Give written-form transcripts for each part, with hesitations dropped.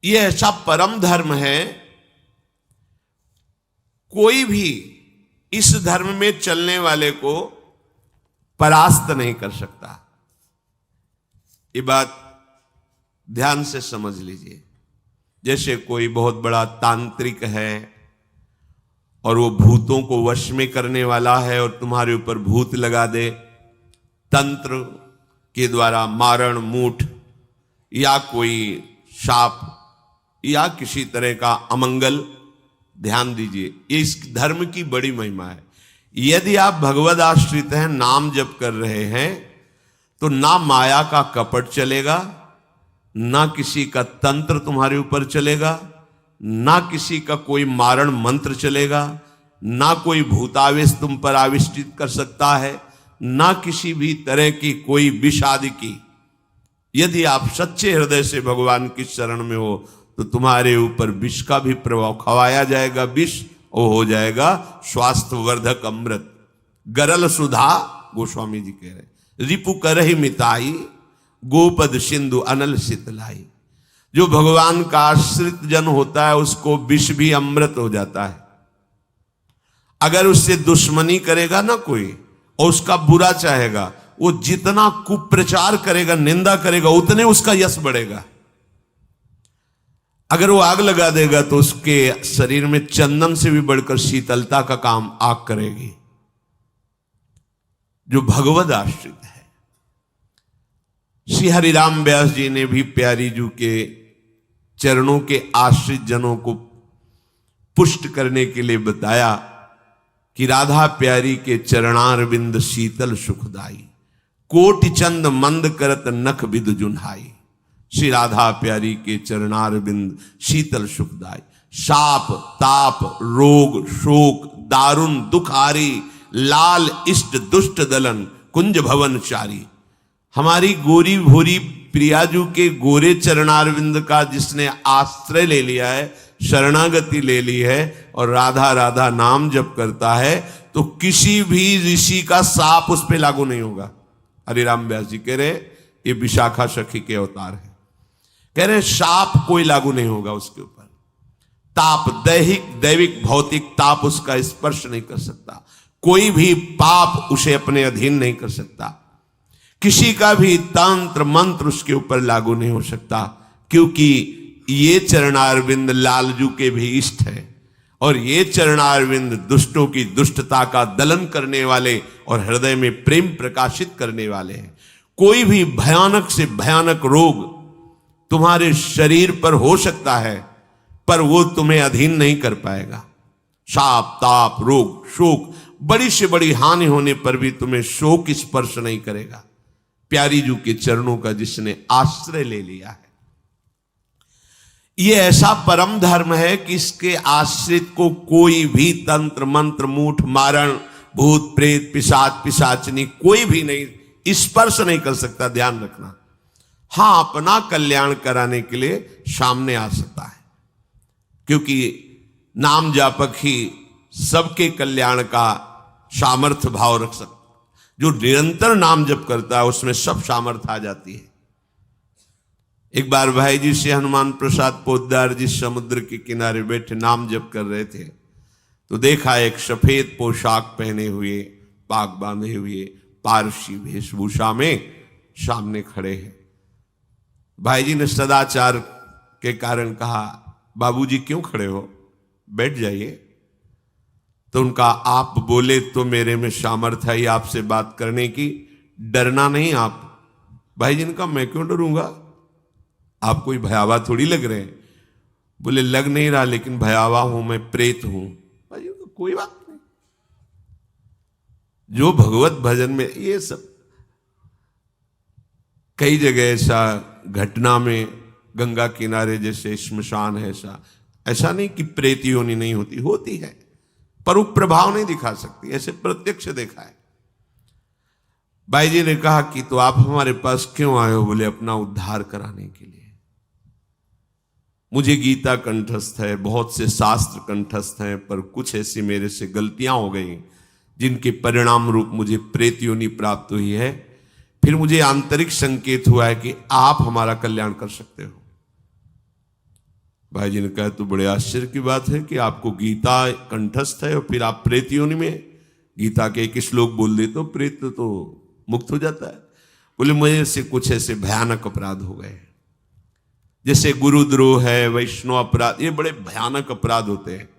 यह ऐसा परम धर्म है, कोई भी इस धर्म में चलने वाले को परास्त नहीं कर सकता। ये बात ध्यान से समझ लीजिए। जैसे कोई बहुत बड़ा तांत्रिक है और वो भूतों को वश में करने वाला है और तुम्हारे ऊपर भूत लगा दे, तंत्र के द्वारा मारण मूठ या कोई शाप या किसी तरह का अमंगल, ध्यान दीजिए, ये इस धर्म की बड़ी महिमा है। यदि आप भगवद आश्रित हैं, नाम जप कर रहे हैं, तो ना माया का कपट चलेगा, ना किसी का तंत्र तुम्हारे ऊपर चलेगा, ना किसी का कोई मारण मंत्र चलेगा, ना कोई भूतावेश तुम पर आविष्टित कर सकता है, ना किसी भी तरह की कोई विष आदि की। यदि आप सच्चे हृदय से भगवान की शरण में हो तो तुम्हारे ऊपर विष का भी प्रभाव खवाया जाएगा, विष वो हो जाएगा स्वास्थ्य वर्धक अमृत। गरल सुधा, गोस्वामी जी कह रहे, रिपु करहि मिताई, गोपद सिंधु अनल शीतलाई। जो भगवान का आश्रित जन होता है उसको विष भी अमृत हो जाता है। अगर उससे दुश्मनी करेगा ना कोई और उसका बुरा चाहेगा, वो जितना कुप्रचार करेगा, निंदा करेगा, उतने उसका यश बढ़ेगा। अगर वो आग लगा देगा तो उसके शरीर में चंदन से भी बढ़कर शीतलता का काम आग करेगी। जो भगवद आश्रित है, श्री हरिराम व्यास जी ने भी प्यारी जू के चरणों के आश्रित जनों को पुष्ट करने के लिए बताया कि राधा प्यारी के चरणारविंद शीतल सुखदाई, कोटि चंद मंद करत नख विद जुन्हाई। श्री राधा प्यारी के चरणारविंद शीतल सुखदाई। शाप ताप रोग शोक दारुण दुखारी, लाल इष्ट दुष्ट दलन कुंज भवन चारी। हमारी गोरी भोरी प्रियाजू के गोरे चरणारविंद का जिसने आश्रय ले लिया है, शरणागति ले ली है और राधा राधा नाम जप करता है, तो किसी भी ऋषि का साप उस पर लागू नहीं होगा। हरिराम व्यास जी कह रहे ये विशाखा सखी के अवतार है, कह रहे शाप कोई लागू नहीं होगा उसके ऊपर। ताप दैविक भौतिक ताप उसका स्पर्श नहीं कर सकता। कोई भी पाप उसे अपने अधीन नहीं कर सकता। किसी का भी तंत्र मंत्र उसके ऊपर लागू नहीं हो सकता, क्योंकि ये चरणारविंद लालजू के भी इष्ट है और ये चरणारविंद दुष्टों की दुष्टता का दलन करने वाले और हृदय में प्रेम प्रकाशित करने वाले हैं। कोई भी भयानक से भयानक रोग तुम्हारे शरीर पर हो सकता है, पर वो तुम्हें अधीन नहीं कर पाएगा। शाप ताप रोग शोक, बड़ी से बड़ी हानि होने पर भी तुम्हें शोक स्पर्श नहीं करेगा। प्यारी जू के चरणों का जिसने आश्रय ले लिया है, ये ऐसा परम धर्म है कि इसके आश्रित को कोई भी तंत्र मंत्र मूठ मारण भूत प्रेत पिशाच पिशाचनी कोई भी नहीं स्पर्श नहीं कर सकता। ध्यान रखना। हां, अपना कल्याण कराने के लिए सामने आ सकता है, क्योंकि नाम जापक ही सबके कल्याण का सामर्थ्य भाव रख सकता। जो निरंतर नाम जप करता है उसमें सब सामर्थ्य आ जाती है। एक बार भाई जी से हनुमान प्रसाद पोद्दार जी समुद्र के किनारे बैठे नाम जप कर रहे थे, तो देखा एक सफेद पोशाक पहने हुए पाग बांधे हुए पारसी वेशभूषा में सामने खड़े हैं। भाई जी ने सदाचार के कारण कहा, बाबूजी क्यों खड़े हो, बैठ जाइए। तो उनका आप बोले तो मेरे में सामर्थ्य है आपसे बात करने की, डरना नहीं आप। भाई जी ने कहा मैं क्यों डरूंगा, आप कोई भयावह थोड़ी लग रहे हैं। बोले लग नहीं रहा, लेकिन भयावह हूं, मैं प्रेत हूं। भाई जी तो कोई बात नहीं। जो भगवत भजन में ये सब कई जगह ऐसा घटना में, गंगा किनारे जैसे श्मशान है, ऐसा नहीं कि प्रेत योनि नहीं होती, होती है, पर वो प्रभाव नहीं दिखा सकती। ऐसे प्रत्यक्ष देखा है। भाई जी ने कहा कि तो आप हमारे पास क्यों आए हो? बोले अपना उद्धार कराने के लिए। मुझे गीता कंठस्थ है, बहुत से शास्त्र कंठस्थ हैं, पर कुछ ऐसी मेरे से गलतियां हो गई जिनके परिणाम रूप मुझे प्रेत योनि प्राप्त हुई है। फिर मुझे आंतरिक संकेत हुआ है कि आप हमारा कल्याण कर सकते हो। भाई जी ने कहा तो बड़े आश्चर्य की बात है कि आपको गीता कंठस्थ है और फिर आप प्रेत योनि में गीता के एक श्लोक बोल दे तो प्रेत तो मुक्त हो जाता है। बोले मुझे से कुछ ऐसे भयानक अपराध हो गए, जैसे गुरुद्रोह है, वैष्णव अपराध, ये बड़े भयानक अपराध होते हैं।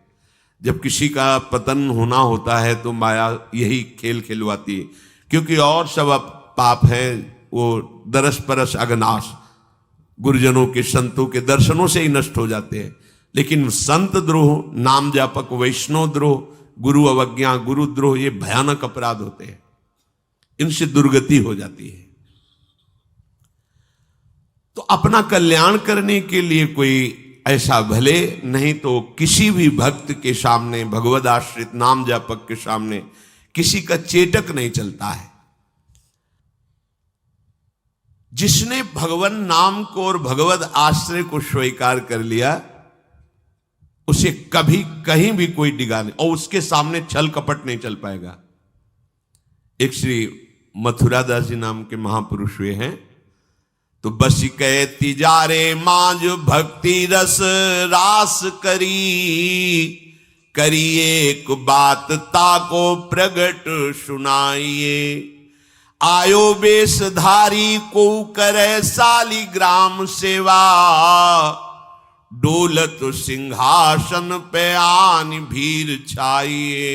जब किसी का पतन होना होता है तो माया यही खेल खिलवाती है, क्योंकि और सब पाप है वो दरस परस अगनाश, गुरुजनों के संतों के दर्शनों से ही नष्ट हो जाते हैं। लेकिन संत द्रोह, नाम जापक, वैष्णव द्रोह, गुरु अवज्ञा, गुरुद्रोह, ये भयानक अपराध होते हैं, इनसे दुर्गति हो जाती है। तो अपना कल्याण करने के लिए कोई ऐसा भले नहीं तो किसी भी भक्त के सामने, भगवद आश्रित नाम जापक के सामने किसी का चेटक नहीं चलता है। जिसने भगवान नाम को और भगवद आश्रय को स्वीकार कर लिया, उसे कभी कहीं भी कोई डिगा नहीं, और उसके सामने छल कपट नहीं चल पाएगा। एक श्री मथुरादास जी नाम के महापुरुष हुए हैं, तो बस कहे तिजारे मांझ भक्ति रस रास करिए एक बात ताको प्रगट सुनाइए। आयो बेशधारी को करे सालिग्राम सेवा, डोलत सिंहासन पे आन भीर छाइए।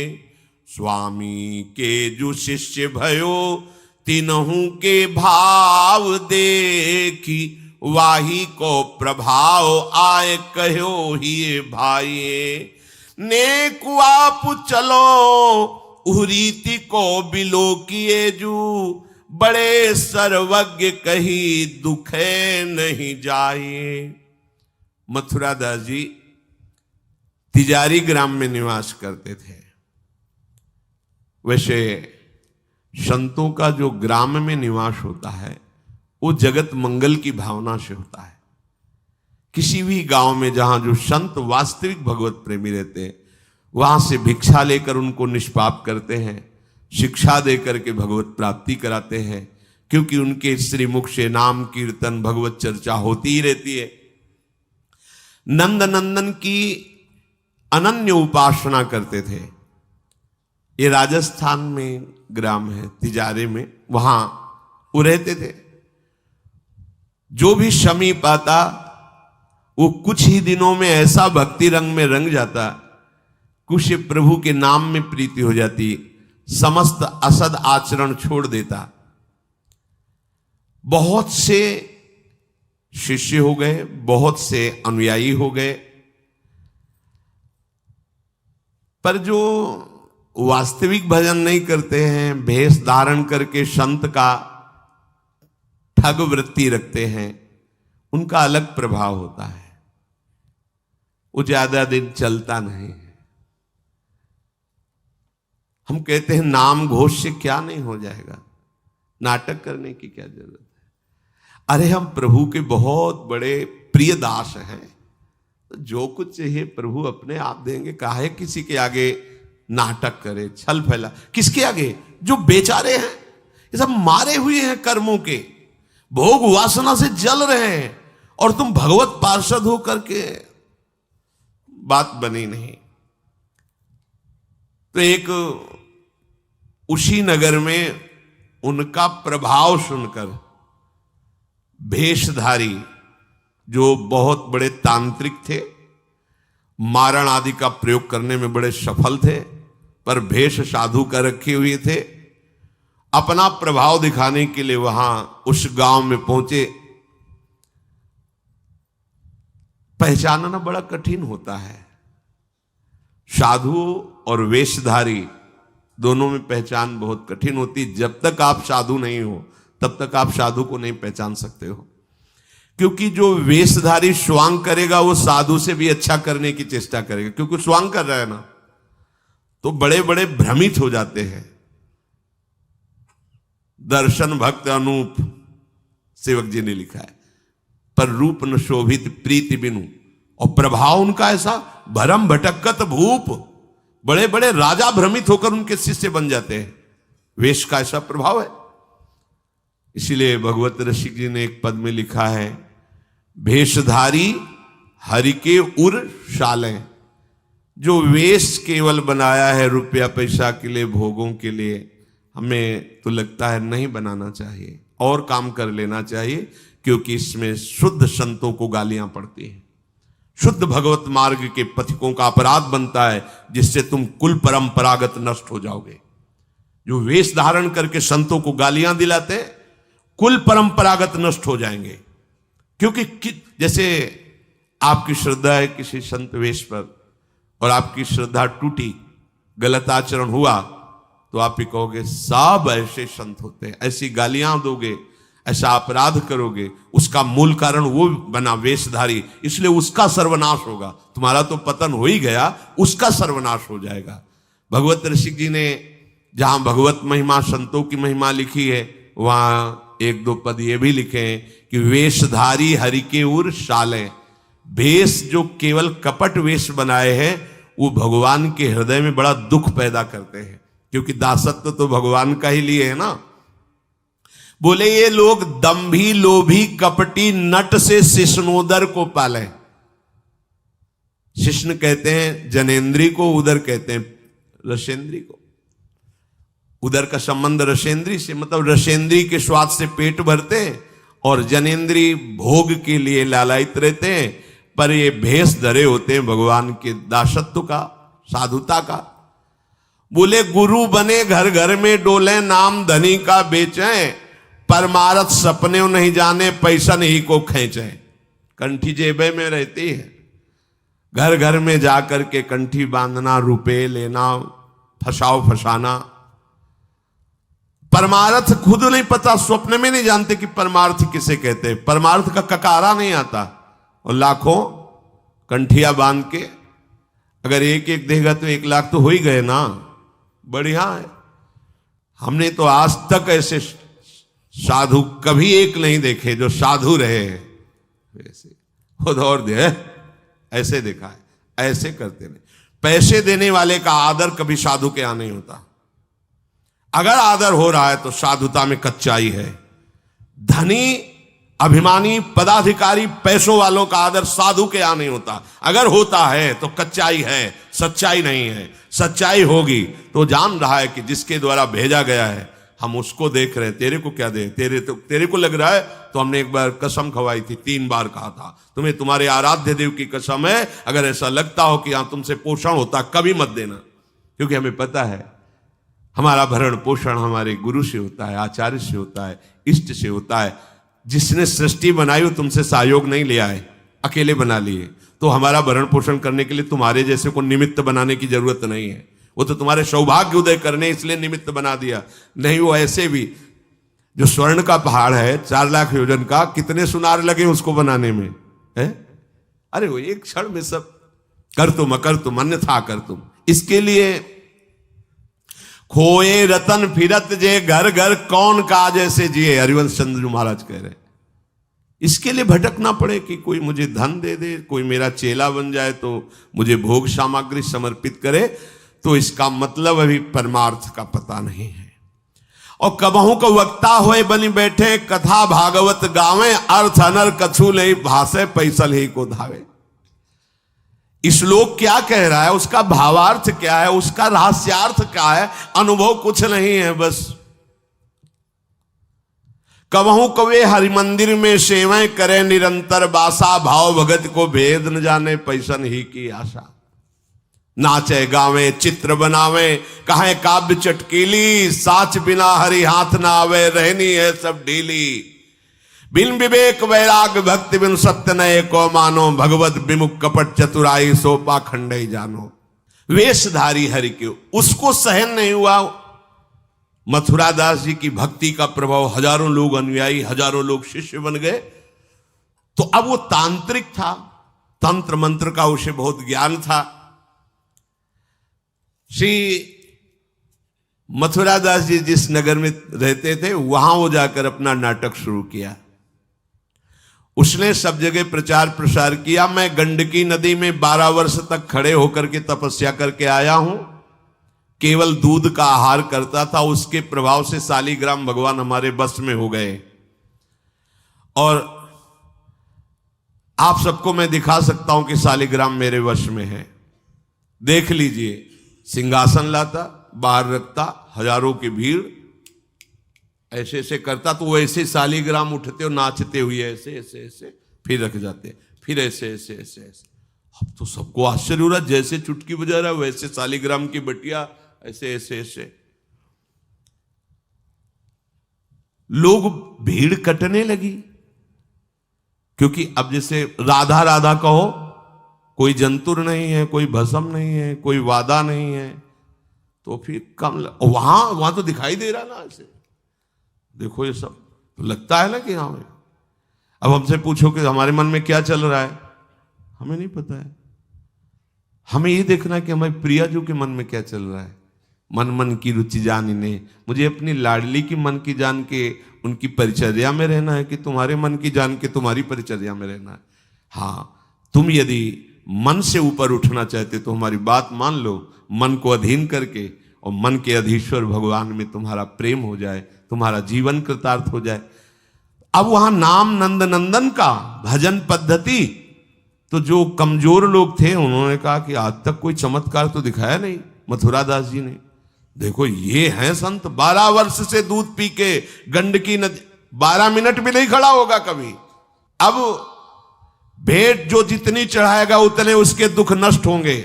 स्वामी के जो शिष्य भयो तीनों के भाव देखी, वाही को प्रभाव आए कहो ही भाई। नेक आप चलो उरीति को बिलो किए जू, बड़े सर्वज्ञ कही दुखे नहीं जाए। मथुरादास जी तिजारी ग्राम में निवास करते थे। वैसे संतों का जो ग्राम में निवास होता है वो जगत मंगल की भावना से होता है। किसी भी गांव में जहां जो संत वास्तविक भगवत प्रेमी रहते हैं, वहां से भिक्षा लेकर उनको निष्पाप करते हैं, शिक्षा देकर के भगवत प्राप्ति कराते हैं, क्योंकि उनके श्रीमुख से नाम कीर्तन भगवत चर्चा होती ही रहती है। नंद नंदन की अनन्य उपासना करते थे। ये राजस्थान में ग्राम है तिजारे में, वहां वो रहते थे। जो भी समीप आता वो कुछ ही दिनों में ऐसा भक्ति रंग में रंग जाता, कुछ प्रभु के नाम में प्रीति हो जाती, समस्त असद आचरण छोड़ देता। बहुत से शिष्य हो गए, बहुत से अनुयायी हो गए, पर जो वास्तविक भजन नहीं करते हैं, भेष धारण करके संत का ठग वृत्ति रखते हैं, उनका अलग प्रभाव होता है। वो ज्यादा दिन चलता नहीं है। हम कहते हैं नाम घोष से क्या नहीं हो जाएगा, नाटक करने की क्या जरूरत है। अरे हम प्रभु के बहुत बड़े प्रिय दास हैं, जो कुछ चाहिए प्रभु अपने आप देंगे। काहे किसी के आगे नाटक करे, छल फैला। किसके आगे? जो बेचारे हैं, ये सब मारे हुए हैं कर्मों के, भोग वासना से जल रहे हैं, और तुम भगवत पार्षद हो करके बात बनी नहीं। तो एक उसी नगर में उनका प्रभाव सुनकर भेषधारी जो बहुत बड़े तांत्रिक थे, मारण आदि का प्रयोग करने में बड़े सफल थे, पर भेष साधु का रखे हुए थे, अपना प्रभाव दिखाने के लिए वहां उस गांव में पहुंचे। पहचानना बड़ा कठिन होता है। साधु और वेशधारी दोनों में पहचान बहुत कठिन होती। जब तक आप साधु नहीं हो तब तक आप साधु को नहीं पहचान सकते हो, क्योंकि जो वेशधारी स्वांग करेगा वो साधु से भी अच्छा करने की चेष्टा करेगा, क्योंकि स्वांग कर रहा है ना, तो बड़े बड़े भ्रमित हो जाते हैं। दर्शन भक्त अनूप, सेवक जी ने लिखा है, पर रूप न शोभित प्रीति बिनु, और प्रभाव उनका ऐसा भरम भटकत भूप, बड़े बड़े राजा भ्रमित होकर उनके शिष्य बन जाते हैं। वेश का ऐसा प्रभाव है। इसीलिए भगवत रसिक जी ने एक पद में लिखा है, भेषधारी हरि के उर शाले, जो वेश केवल बनाया है रुपया पैसा के लिए, भोगों के लिए, हमें तो लगता है नहीं बनाना चाहिए और काम कर लेना चाहिए, क्योंकि इसमें शुद्ध संतों को गालियां पड़ती हैं, शुद्ध भगवत मार्ग के पथिकों का अपराध बनता है, जिससे तुम कुल परंपरागत नष्ट हो जाओगे। जो वेश धारण करके संतों को गालियां दिलाते, कुल परंपरागत नष्ट हो जाएंगे। क्योंकि जैसे आपकी श्रद्धा है किसी संत वेश पर और आपकी श्रद्धा टूटी, गलत आचरण हुआ, तो आप ही कहोगे सब ऐसे संत होते हैं, ऐसी गालियां दोगे, ऐसा अपराध करोगे, उसका मूल कारण वो बना वेशधारी, इसलिए उसका सर्वनाश होगा। तुम्हारा तो पतन हो ही गया, उसका सर्वनाश हो जाएगा। भगवत ऋषि जी ने जहां भगवत महिमा, संतों की महिमा लिखी है, वहां एक दो पद ये भी लिखे हैं कि वेशधारी हरि के उर शाले, वेश जो केवल कपट वेश बनाए हैं वो भगवान के हृदय में बड़ा दुख पैदा करते हैं, क्योंकि दासत्व तो भगवान का ही लिए है ना। बोले ये लोग दंभी लोभी कपटी नट से शिष्णोदर को पाले। शिष्ण कहते हैं जनेन्द्री को, उदर कहते हैं रसेंद्री को। उदर का संबंध रसेंद्री से, मतलब रसेंद्री के स्वाद से पेट भरते हैं और जनेन्द्री भोग के लिए लालायित रहते हैं, पर ये भेष धरे होते हैं भगवान के दासत्व का, साधुता का। बोले गुरु बने घर घर में डोले, नाम धनी का बेचें, परमारथ सपने नहीं जाने, पैसा नहीं को खींचे। कंठी जेबे में रहती है, घर घर में जाकर के कंठी बांधना, रुपए लेना, फसाओ फसाना, परमार्थ खुद नहीं पता, स्वप्न में नहीं जानते कि परमार्थ किसे कहते हैं, परमार्थ का ककारा नहीं आता, और लाखों कंठिया बांध के अगर एक एक देगा तो 1 लाख तो हो ही गए ना, बढ़िया है। हमने तो आज तक ऐसे साधु कभी एक नहीं देखे जो साधु रहे वैसे खुद और दे, ऐसे देखा है, ऐसे करते नहीं। पैसे देने वाले का आदर कभी साधु के यहां नहीं होता। अगर आदर हो रहा है तो साधुता में कच्चाई है। धनी, अभिमानी, पदाधिकारी, पैसों वालों का आदर साधु के यहां नहीं होता। अगर होता है तो कच्चाई है, सच्चाई नहीं है। सच्चाई होगी तो जान रहा है कि जिसके द्वारा भेजा गया है हम उसको देख रहे हैं, तेरे को क्या दे, तेरे को लग रहा है। तो हमने एक बार कसम खवाई थी, 3 बार कहा था, तुम्हें तुम्हारे आराध्य देव की कसम है, अगर ऐसा लगता हो कि यहां तुमसे पोषण होता कभी मत देना, क्योंकि हमें पता है हमारा भरण पोषण हमारे गुरु से होता है, आचार्य से होता है, इष्ट से होता है। जिसने सृष्टि बनाई वो तुमसे सहयोग नहीं लिया है, अकेले बना लिए। तो हमारा भरण पोषण करने के लिए तुम्हारे जैसे को निमित्त बनाने की जरूरत नहीं है, वो तो तुम्हारे सौभाग्य उदय करने इसलिए निमित्त बना दिया। नहीं, वो ऐसे भी जो स्वर्ण का पहाड़ है 4 लाख योजन का, कितने सुनार लगे उसको बनाने में है? अरे वो एक क्षण में सब कर तुम, अकर तुम, अन्यथा कर तुम। इसके लिए खोए रतन फिरत जे, घर घर कौन काज ऐसे जिए, हरिवंश चंद्र महाराज कह रहे। इसके लिए भटकना पड़े कि कोई मुझे धन दे दे, कोई मेरा चेला बन जाए तो मुझे भोग सामग्री समर्पित करे, तो इसका मतलब अभी परमार्थ का पता नहीं है। और कबहू को वक्ता होए बनी बैठे, कथा भागवत गावे, अर्थ अनर कछु ले भाषे, पैसल ही को धावे। श्लोक क्या कह रहा है, उसका भावार्थ क्या है, उसका रहस्यार्थ क्या है, अनुभव कुछ नहीं है। बस कबहू कवे हरि मंदिर में सेवाएं करे निरंतर बासा, भाव भगत को भेद न जाने, पैसन ही की आशा। नाचे गावे चित्र बनावे, कहे काव्य चटकीली, साच बिना हरि हाथ ना आवे, रहनी है सब ढीली। बिन विवेक वैराग भक्ति बिन सत्य नये को मानो, भगवत विमुख कपट चतुराई सो पाखंड ही जानो। वेशधारी हरि के उसको सहन नहीं हुआ। मथुरा दास जी की भक्ति का प्रभाव, हजारों लोग अनुयायी, हजारों लोग शिष्य बन गए। तो अब वो तांत्रिक था, तंत्र मंत्र का उसे बहुत ज्ञान था। श्री मथुरा दास जी जिस नगर में रहते थे वहां वो जाकर अपना नाटक शुरू किया। उसने सब जगह प्रचार प्रसार किया। मैं गंडकी नदी में 12 वर्ष तक खड़े होकर के तपस्या करके आया हूं, केवल दूध का आहार करता था। उसके प्रभाव से शालिग्राम भगवान हमारे बस में हो गए। और आप सबको मैं दिखा सकता हूं कि शालिग्राम मेरे वश में है। देख लीजिए, सिंहासन लाता, बाहर रखता, हजारों की भीड़, ऐसे ऐसे करता तो वो ऐसे शालिग्राम उठते और नाचते हुए ऐसे ऐसे ऐसे फिर रख जाते, फिर ऐसे ऐसे ऐसे ऐसे। अब तो सबको आश्चर्य हो रहा, जैसे चुटकी बजा रहा वैसे शालिग्राम की बटिया ऐसे ऐसे ऐसे। लोग, भीड़ कटने लगी, क्योंकि अब जैसे राधा राधा कहो, कोई जंतुर नहीं है, कोई भस्म नहीं है, कोई वादा नहीं है, तो फिर कम वहां तो दिखाई दे रहा ना ऐसे। देखो ये सब तो लगता है ना कि हाँ। अब हमसे पूछो कि हमारे मन में क्या चल रहा है, हमें नहीं पता है। हमें ये देखना है कि हमारे प्रियाजू के मन में क्या चल रहा है। मन मन की रुचि जानिने, मुझे अपनी लाडली की मन की जान के उनकी परिचर्या में रहना है कि तुम्हारे मन की जान के तुम्हारी परिचर्या में रहना है। हाँ, तुम यदि मन से ऊपर उठना चाहते तो हमारी बात मान लो, मन को अधीन करके, और मन के अधीश्वर भगवान में तुम्हारा प्रेम हो जाए, तुम्हारा जीवन कृतार्थ हो जाए। अब वहां नाम नंद नंदन का भजन पद्धति, तो जो कमजोर लोग थे उन्होंने कहा कि आज तक कोई चमत्कार तो दिखाया नहीं मथुरा दास जी ने। देखो ये हैं संत, 12 वर्ष से दूध पी के गंडकी नदी, 12 मिनट भी नहीं खड़ा होगा कभी। अब भेंट जो जितनी चढ़ाएगा उतने उसके दुख नष्ट होंगे।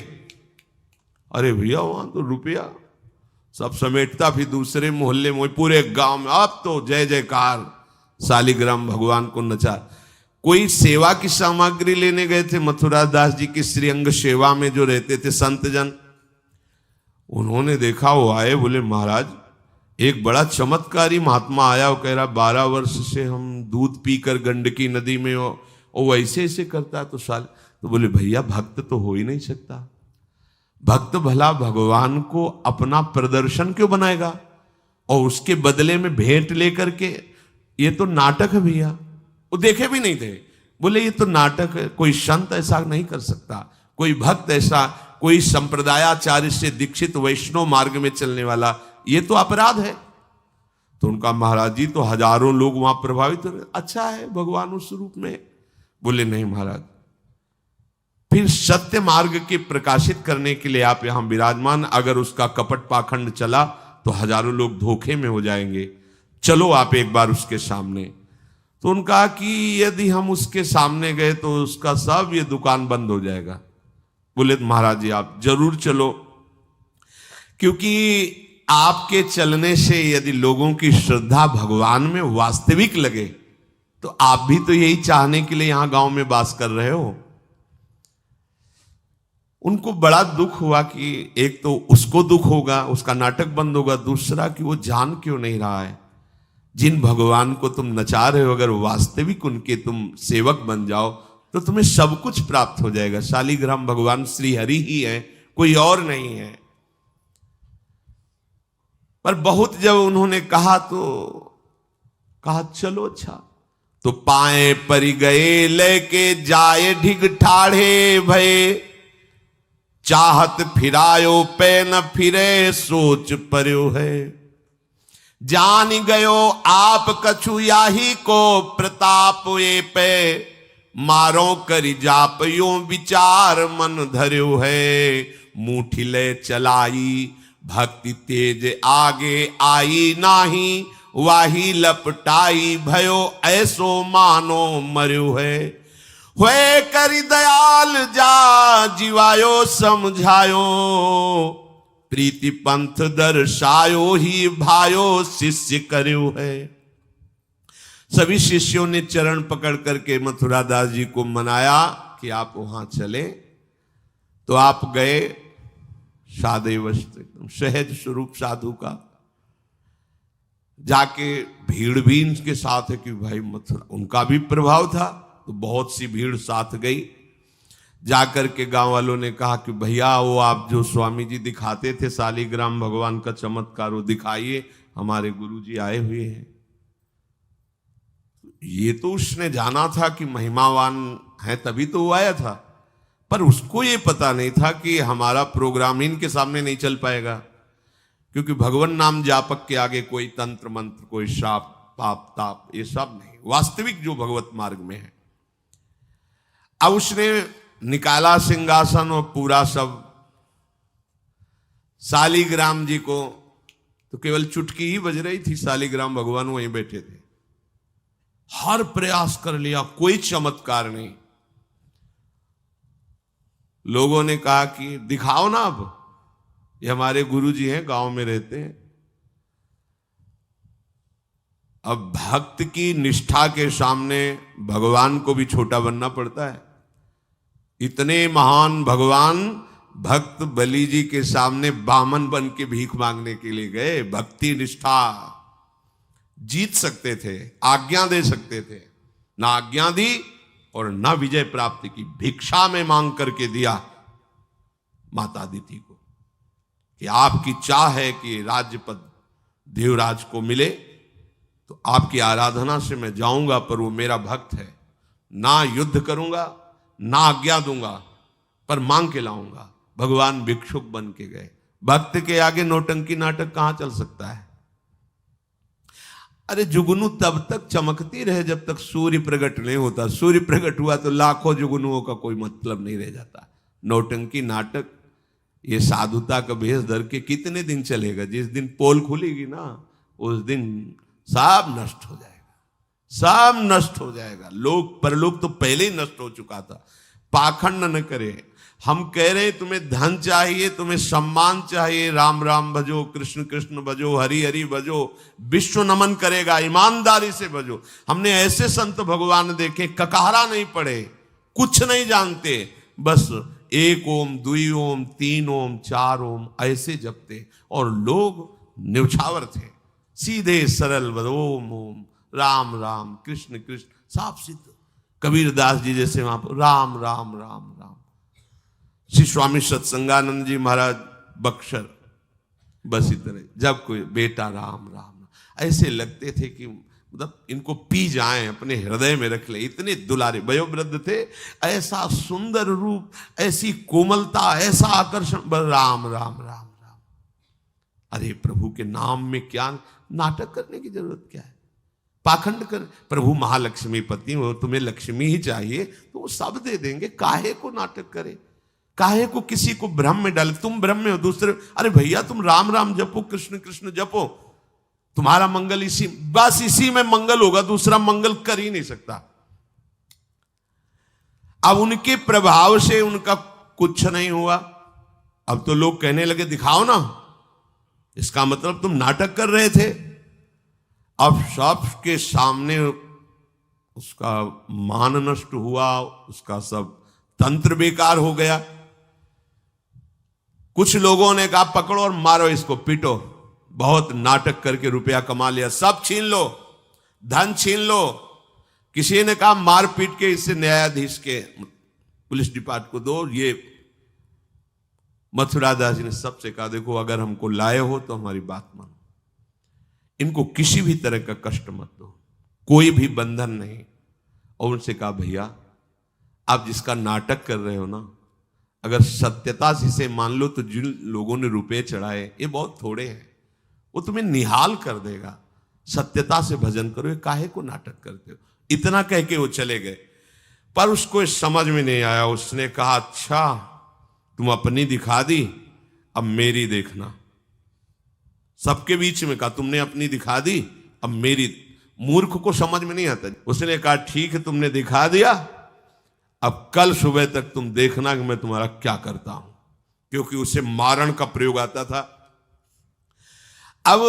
अरे भैया वहां तो रुपया सब समेटता, फिर दूसरे मोहल्ले में, पूरे गांव में अब तो जय जयकार, शालिग्राम भगवान को नचा। कोई सेवा की सामग्री लेने गए थे मथुरा दास जी की श्रीअंग सेवा में जो रहते थे संत जन, उन्होंने देखा, वो आए, बोले महाराज एक बड़ा चमत्कारी महात्मा आया, वो कह रहा 12 वर्ष से हम दूध पीकर गंडकी नदी में, वो ऐसे ऐसे करता तो तो बोले भैया भक्त तो हो ही नहीं सकता। भक्त भला भगवान को अपना प्रदर्शन क्यों बनाएगा, और उसके बदले में भेंट लेकर के, ये तो नाटक है भैया। वो देखे भी नहीं थे, बोले ये तो नाटक है, कोई संत ऐसा नहीं कर सकता, कोई भक्त ऐसा, कोई संप्रदायाचार्य से दीक्षित वैष्णव मार्ग में चलने वाला, ये तो अपराध है। तो उनका महाराज जी तो हजारों लोग वहां प्रभावित हो रहे, अच्छा है भगवान उस रूप में। बोले नहीं महाराज, फिर सत्य मार्ग के प्रकाशित करने के लिए आप यहां विराजमान, अगर उसका कपट पाखंड चला तो हजारों लोग धोखे में हो जाएंगे, चलो आप एक बार उसके सामने। तो उनका कि यदि हम उसके सामने गए तो उसका सब ये दुकान बंद हो जाएगा। बोले महाराज जी आप जरूर चलो, क्योंकि आपके चलने से यदि लोगों की श्रद्धा भगवान में वास्तविक लगे तो आप भी तो यही चाहने के लिए यहां गांव में वास कर रहे हो। उनको बड़ा दुख हुआ कि एक तो उसको दुख होगा, उसका नाटक बंद होगा, दूसरा कि वो जान क्यों नहीं रहा है जिन भगवान को तुम नचा रहे हो, अगर वास्तविक उनके तुम सेवक बन जाओ तो तुम्हें सब कुछ प्राप्त हो जाएगा। शालिग्राम भगवान श्री हरि ही है, कोई और नहीं है। पर बहुत जब उन्होंने कहा तो कहा चलो अच्छा, तो पाए परि गए लेके जाए ढिग ठाढ़े भये, चाहत फिरायो पे न फिरे सोच पर्यो है, जान गयो आप कछु याही को प्रताप ये पे, मारो करि जाप यो विचार मन धर्यो है, मुठी ले चलाई भक्ति तेज आगे आई नाही, वाही लपटाई भयो ऐसो मानो मर्यो है, हुए करि दयाल जा जीवायो समझायो, प्रीति पंथ दर्शायो ही भायो शिष्य कर्यो है। सभी शिष्यों ने चरण पकड़ करके मथुरा दास जी को मनाया कि आप वहां चले। तो आप गए, सादे वस्त्र एकदम सहज स्वरूप साधु का, जाके भीड़ भी इनके साथ है कि भाई मथुरा, उनका भी प्रभाव था तो बहुत सी भीड़ साथ गई। जाकर के गांव वालों ने कहा कि भैया वो आप जो स्वामी जी दिखाते थे शालिग्राम भगवान का चमत्कार वो दिखाइए, हमारे गुरुजी आए हुए हैं। ये तो उसने जाना था कि महिमावान है तभी तो वो आया था, पर उसको ये पता नहीं था कि हमारा प्रोग्राम इनके सामने नहीं चल पाएगा, क्योंकि भगवान नाम जापक के आगे कोई तंत्र मंत्र, कोई श्राप पाप ताप ये सब नहीं, वास्तविक जो भगवत मार्ग में है। अब उसने निकाला सिंहासन और पूरा सब शालिग्राम जी को, तो केवल चुटकी ही बज रही थी, शालिग्राम भगवान वहीं बैठे थे। हर प्रयास कर लिया, कोई चमत्कार नहीं। लोगों ने कहा कि दिखाओ ना, अब ये हमारे गुरुजी हैं, गांव में रहते हैं। अब भक्त की निष्ठा के सामने भगवान को भी छोटा बनना पड़ता है। इतने महान भगवान भक्त बलि जी के सामने बामन बन के भीख मांगने के लिए गए। भक्ति निष्ठा जीत सकते थे, आज्ञा दे सकते थे, ना आज्ञा दी और ना विजय प्राप्ति की। भिक्षा में मांग करके दिया माता अदिति को कि आपकी चाह है कि राज्य पद देवराज को मिले, तो आपकी आराधना से मैं जाऊंगा, पर वो मेरा भक्त है, ना युद्ध करूंगा ना आज्ञा दूंगा, पर मांग के लाऊंगा। भगवान भिक्षुक बन के गए। भक्त के आगे नौटंकी नाटक कहां चल सकता है? अरे जुगनू तब तक चमकती रहे जब तक सूर्य प्रकट नहीं होता। सूर्य प्रकट हुआ तो लाखों जुगनुओं का कोई मतलब नहीं रह जाता। नौटंकी नाटक, ये साधुता का भेष धर के कितने दिन चलेगा? जिस दिन पोल खुलेगी ना, उस दिन सब नष्ट हो जाएगा, सब नष्ट हो जाएगा। लोग परलोक तो पहले ही नष्ट हो चुका था। पाखंड न करे। हम कह रहे हैं तुम्हें धन चाहिए, तुम्हें सम्मान चाहिए, राम राम भजो, कृष्ण कृष्ण भजो, हरि हरि भजो, विश्व नमन करेगा, ईमानदारी से भजो। हमने ऐसे संत भगवान देखे, ककहरा नहीं पड़े, कुछ नहीं जानते, बस एक ओम, दुई ओम, तीन ओम, चार ओम ऐसे जपते, और लोग न्यौछावर थे, सीधे सरल ओम ओम, राम राम, कृष्ण कृष्ण, साफ सिद्ध। कबीरदास जी जैसे वहां पर राम राम राम राम। श्री स्वामी सत्संगानंद जी महाराज बक्सर, बस इतने। जब कोई बेटा राम राम, ऐसे लगते थे कि मतलब इनको पी जाएं, अपने हृदय में रख ले। इतने दुलारे वयोवृद्ध थे, ऐसा सुंदर रूप, ऐसी कोमलता, ऐसा आकर्षण, राम राम राम राम। अरे प्रभु के नाम में क्या नाटक करने की जरूरत क्या है? पाखंड कर। प्रभु महालक्ष्मीपति हो, तुम्हें लक्ष्मी ही चाहिए तो वो सब दे देंगे। काहे को नाटक करे? काहे को किसी को भ्रम में डाले? तुम भ्रम में हो, दूसरे, अरे भैया तुम राम राम जपो, कृष्ण कृष्ण जपो, तुम्हारा मंगल इसी, बस इसी में मंगल होगा, दूसरा मंगल कर ही नहीं सकता। अब उनके प्रभाव से उनका कुछ नहीं हुआ। अब तो लोग कहने लगे दिखाओ ना, इसका मतलब तुम नाटक कर रहे थे। अब सबके सामने उसका मान नष्ट हुआ, उसका सब तंत्र बेकार हो गया। कुछ लोगों ने कहा पकड़ो और मारो इसको, पीटो, बहुत नाटक करके रुपया कमा लिया, सब छीन लो, धन छीन लो। किसी ने कहा मार पीट के इसे न्यायाधीश के, पुलिस डिपार्टमेंट को दो। ये मथुरा दास जी ने सबसे कहा देखो अगर हमको लाए हो तो हमारी बात मानो, इनको किसी भी तरह का कष्ट मत दो, कोई भी बंधन नहीं। और उनसे कहा भैया आप जिसका नाटक कर रहे हो ना, अगर सत्यता से इसे मान लो तो जिन लोगों ने रुपए चढ़ाए ये बहुत थोड़े हैं, वो तुम्हें निहाल कर देगा। सत्यता से भजन करो, ये काहे को नाटक करते हो? इतना कह के वो चले गए। पर उसको समझ में नहीं आया। उसने कहा अच्छा तुम अपनी दिखा दी, अब मेरी देखना। सबके बीच में कहा तुमने अपनी दिखा दी, अब मेरी। मूर्ख को समझ में नहीं आता। उसने कहा ठीक है तुमने दिखा दिया, अब कल सुबह तक तुम देखना कि मैं तुम्हारा क्या करता हूं। क्योंकि उसे मारण का प्रयोग आता था। अब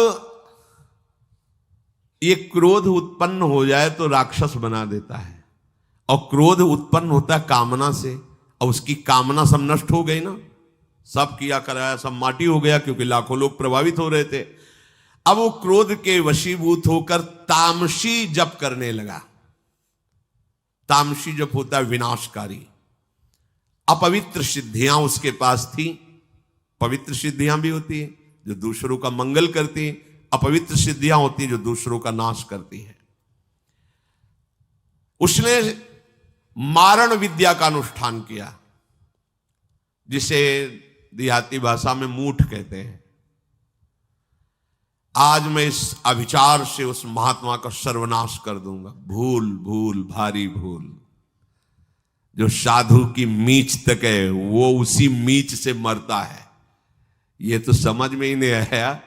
ये क्रोध उत्पन्न हो जाए तो राक्षस बना देता है, और क्रोध उत्पन्न होता है कामना से, और उसकी कामना सब नष्ट हो गई ना, सब किया कराया सब माटी हो गया, क्योंकि लाखों लोग प्रभावित हो रहे थे। अब वो क्रोध के वशीभूत होकर तामसी जप करने लगा। तामसी जप होता है विनाशकारी। अपवित्र सिद्धियां उसके पास थी। पवित्र सिद्धियां भी होती है जो दूसरों का मंगल करती है, अपवित्र सिद्धियां होती है जो दूसरों का नाश करती है। उसने मारण विद्या का अनुष्ठान किया, जिसे देहाती भाषा में मूठ कहते हैं। आज मैं इस अविचार से उस महात्मा का सर्वनाश कर दूंगा। भूल भूल भारी भूल। जो साधु की मीच तक है वो उसी मीच से मरता है। ये तो समझ में ही नहीं आया।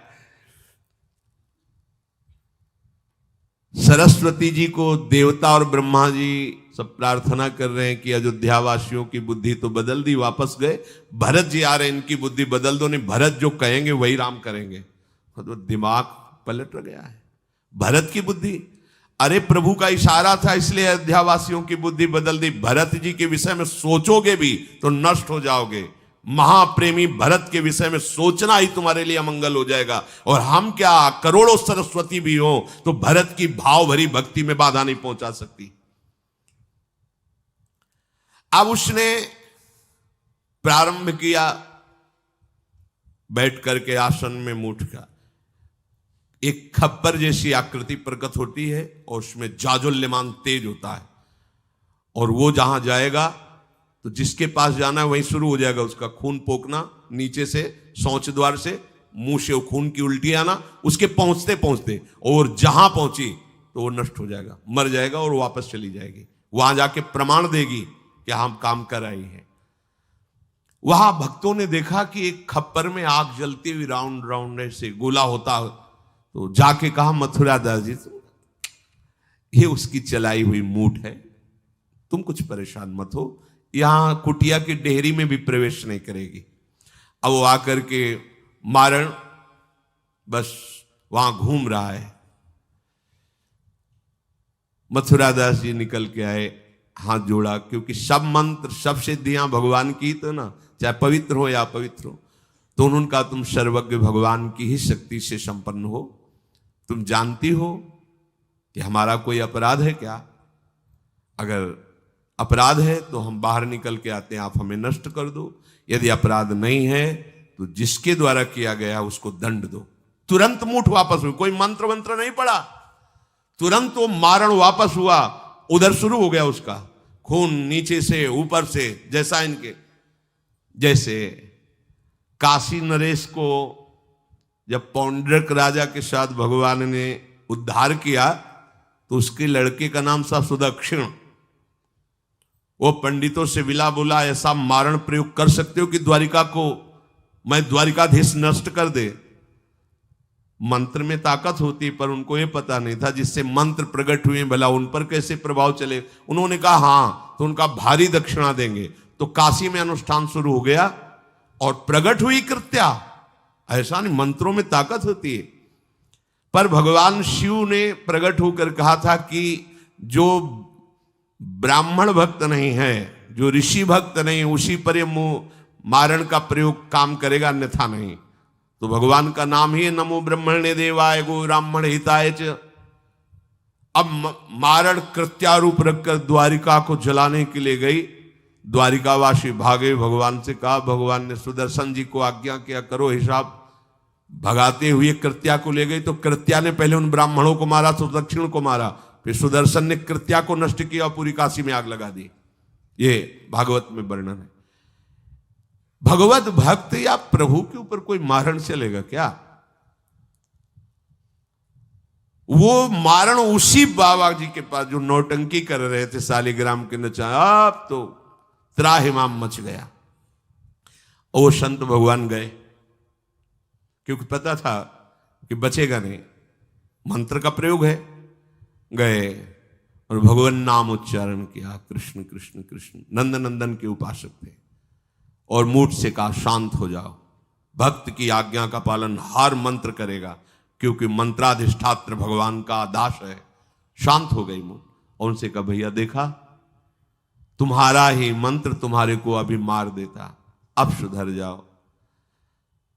सरस्वती जी को देवता और ब्रह्मा जी सब प्रार्थना कर रहे हैं कि अयोध्या वासियों की बुद्धि तो बदल दी, वापस गए। भरत जी आ रहे हैं, इनकी बुद्धि बदल दो, नहीं भरत जो कहेंगे वही राम करेंगे। तो दिमाग पलट गया है भरत की बुद्धि। अरे प्रभु का इशारा था इसलिए अयोध्या वासियों की बुद्धि बदल दी। भरत जी के विषय में सोचोगे भी तो नष्ट हो जाओगे। महाप्रेमी भरत के विषय में सोचना ही तुम्हारे लिए अमंगल हो जाएगा। और हम क्या, करोड़ों सरस्वती भी हो तो भरत की भाव भरी भक्ति में बाधा नहीं पहुंचा सकती। अब उसने प्रारंभ किया बैठ करके आसन में मूठ का, एक खप्पर जैसी आकृति प्रकट होती है और उसमें जाजुल्यमान तेज होता है। और वो जहां जाएगा तो जिसके पास जाना है वहीं शुरू हो जाएगा उसका खून पोकना, नीचे से शौच द्वार से मुंह से खून की उल्टी आना, उसके पहुंचते पहुंचते और जहां पहुंची तो वो नष्ट हो जाएगा, मर जाएगा और वापस चली जाएगी। वहां जाके प्रमाण देगी कि हम काम कर रहे हैं। वहां भक्तों ने देखा कि एक खप्पर में आग जलती हुई राउंड राउंड ऐसे गोला होता, तो जाके कहा मथुरा दास जी ये उसकी चलाई हुई मूठ है, तुम कुछ परेशान मत हो, यहां कुटिया की डेहरी में भी प्रवेश नहीं करेगी। अब वो आकर के मारण बस वहां घूम रहा है। मथुरा दास जी निकल के आए, हाथ जोड़ा, क्योंकि सब मंत्र सब सिद्धियां भगवान की, तो ना चाहे पवित्र हो या अपवित्र हो, तो उन्होंने कहा तुम सर्वज्ञ भगवान की ही शक्ति से संपन्न हो, तुम जानती हो कि हमारा कोई अपराध है क्या? अगर अपराध है तो हम बाहर निकल के आते हैं, आप हमें नष्ट कर दो। यदि अपराध नहीं है तो जिसके द्वारा किया गया उसको दंड दो। तुरंत मूठ वापस हुई, कोई मंत्र मंत्र नहीं पड़ा, तुरंत वो मारण वापस हुआ। उधर शुरू हो गया उसका खून, नीचे से ऊपर से, जैसा इनके जैसे काशी नरेश को जब पौंड्रक राजा के साथ भगवान ने उद्धार किया तो उसके लड़के का नाम था सुदक्षिण। वो पंडितों से विला बोला ऐसा मारण प्रयोग कर सकते हो कि द्वारिका को मैं द्वारिकाधीश नष्ट कर दे। मंत्र में ताकत होती पर उनको ये पता नहीं था जिससे मंत्र प्रकट हुए भला उन पर कैसे प्रभाव चले। उन्होंने कहा हाँ, तो उनका भारी दक्षिणा देंगे। तो काशी में अनुष्ठान शुरू हो गया और प्रकट हुई कृत्या। ऐसा नहीं, मंत्रों में ताकत होती है। पर भगवान शिव ने प्रकट होकर कहा था कि जो ब्राह्मण भक्त नहीं है, जो ऋषि भक्त नहीं, उसी पर ये मारण का प्रयोग काम करेगा, अन्यथा नहीं। तो भगवान का नाम ही नमो ब्रह्मण्य देवाय गो ब्राह्मण हिताय च। अब मारण कृत्यारूप रखकर द्वारिका को जलाने के लिए गई। द्वारिकावासी भागे, भगवान से कहा, भगवान ने सुदर्शन जी को आज्ञा किया करो हिसाब। भगाते हुए कृत्या को ले गई तो कृत्या ने पहले उन ब्राह्मणों को मारा, तो दक्षिण को मारा, फिर सुदर्शन ने कृत्या को नष्ट किया और पूरी काशी में आग लगा दी। ये भागवत में वर्णन है। भगवत भक्त या प्रभु के ऊपर कोई मारण चलेगा क्या? वो मारण उसी बाबा जी के पास जो नौटंकी कर रहे थे शालिग्राम के नचा, अब तो त्राहिमाम मच गया। और वो संत भगवान गए, क्योंकि पता था कि बचेगा नहीं, मंत्र का प्रयोग है। गए और भगवान नाम उच्चारण किया, कृष्ण कृष्ण कृष्ण। नंद नंदन के उपासक थे और मूठ से कहा शांत हो जाओ। भक्त की आज्ञा का पालन हर मंत्र करेगा, क्योंकि मंत्राधिष्ठात्र भगवान का आदेश है। शांत हो गई मूठ और उनसे कहा भैया देखा, तुम्हारा ही मंत्र तुम्हारे को अभी मार देता, अब सुधर जाओ।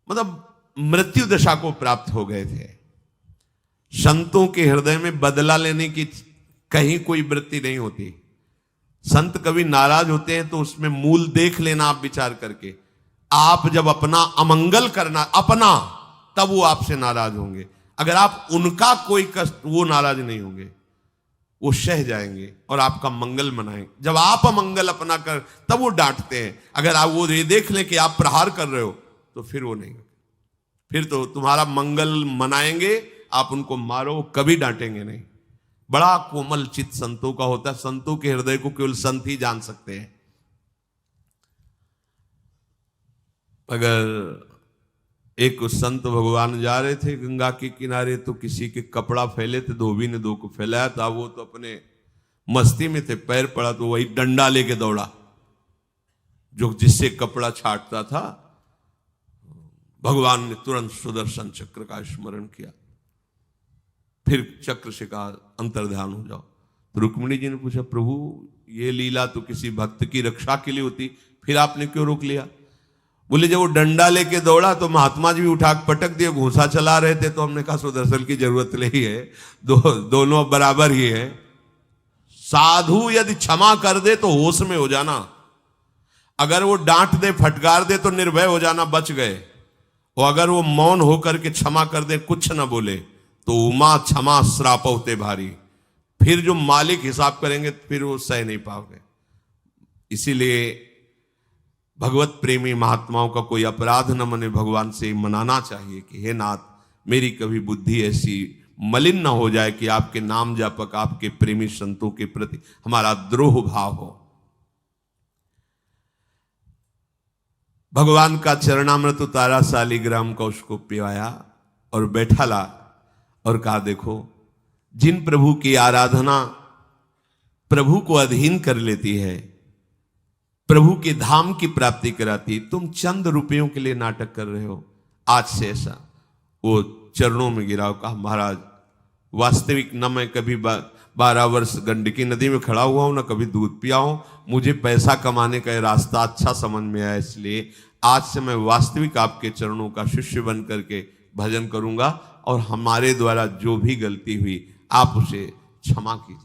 मतलब मृत्यु दशा को प्राप्त हो गए थे। संतों के हृदय में बदला लेने की कहीं कोई वृत्ति नहीं होती। संत कभी नाराज होते हैं तो उसमें मूल देख लेना आप विचार करके। आप जब अपना अमंगल करना अपना, तब वो आपसे नाराज होंगे। अगर आप उनका कोई कष्ट, वो नाराज नहीं होंगे, वो सह जाएंगे और आपका मंगल मनाएंगे। जब आप अमंगल अपना कर, तब वो डांटते हैं। अगर आप वो ये देख लें कि आप प्रहार कर रहे हो तो फिर वो नहीं, फिर तो तुम्हारा मंगल मनाएंगे, आप उनको मारो, कभी डांटेंगे नहीं। बड़ा कोमल चित्त संतों का होता है। संतों के हृदय को केवल संत ही जान सकते हैं। अगर एक संत भगवान जा रहे थे गंगा के किनारे, तो किसी के कपड़ा फैले थे, धोबी ने दो को फैलाया था, वो तो अपने मस्ती में थे, पैर पड़ा तो वही डंडा लेके दौड़ा जो जिससे कपड़ा छाटता था। भगवान ने तुरंत सुदर्शन चक्र का स्मरण किया, फिर चक्र से कहा अंतर्ध्यान हो जाओ। तो रुक्मिणी जी ने पूछा, प्रभु ये लीला तो किसी भक्त की रक्षा के लिए होती, फिर आपने क्यों रोक लिया? बोले जब वो डंडा लेके दौड़ा तो महात्मा जी भी उठा पटक दिए, घूंसा चला रहे थे, तो हमने कहा सुदर्शन की जरूरत नहीं है, दोनों बराबर ही है। साधु यदि क्षमा कर दे तो होश में हो जाना, अगर वो डांट दे फटकार दे तो निर्भय हो जाना, बच गए। और अगर वो मौन होकर के क्षमा कर दे, कुछ ना बोले, तो उमा क्षमा श्राप होते भारी, फिर जो मालिक हिसाब करेंगे फिर वो सह नहीं पाओगे। इसीलिए भगवत प्रेमी महात्माओं का कोई अपराध न मने, भगवान से मनाना चाहिए कि हे नाथ, मेरी कभी बुद्धि ऐसी मलिन न हो जाए कि आपके नाम जापक, आपके प्रेमी संतों के प्रति हमारा द्रोह भाव हो। भगवान का चरणामृत उतारा, शालिग्राम का उसको पिवाया और बैठा ला और कहा, देखो जिन प्रभु की आराधना प्रभु को अधीन कर लेती है, प्रभु के धाम की प्राप्ति कराती, तुम चंद रुपयों के लिए नाटक कर रहे हो। आज से ऐसा वो चरणों में गिरा, कहा महाराज वास्तविक न मैं कभी 12 वर्ष गंडकी नदी में खड़ा हुआ हूं, न कभी दूध पिया हूं, मुझे पैसा कमाने का रास्ता अच्छा समझ में आया, इसलिए आज से मैं वास्तविक आपके चरणों का शिष्य बन करके भजन करूंगा, और हमारे द्वारा जो भी गलती हुई आप उसे क्षमा कीजिए।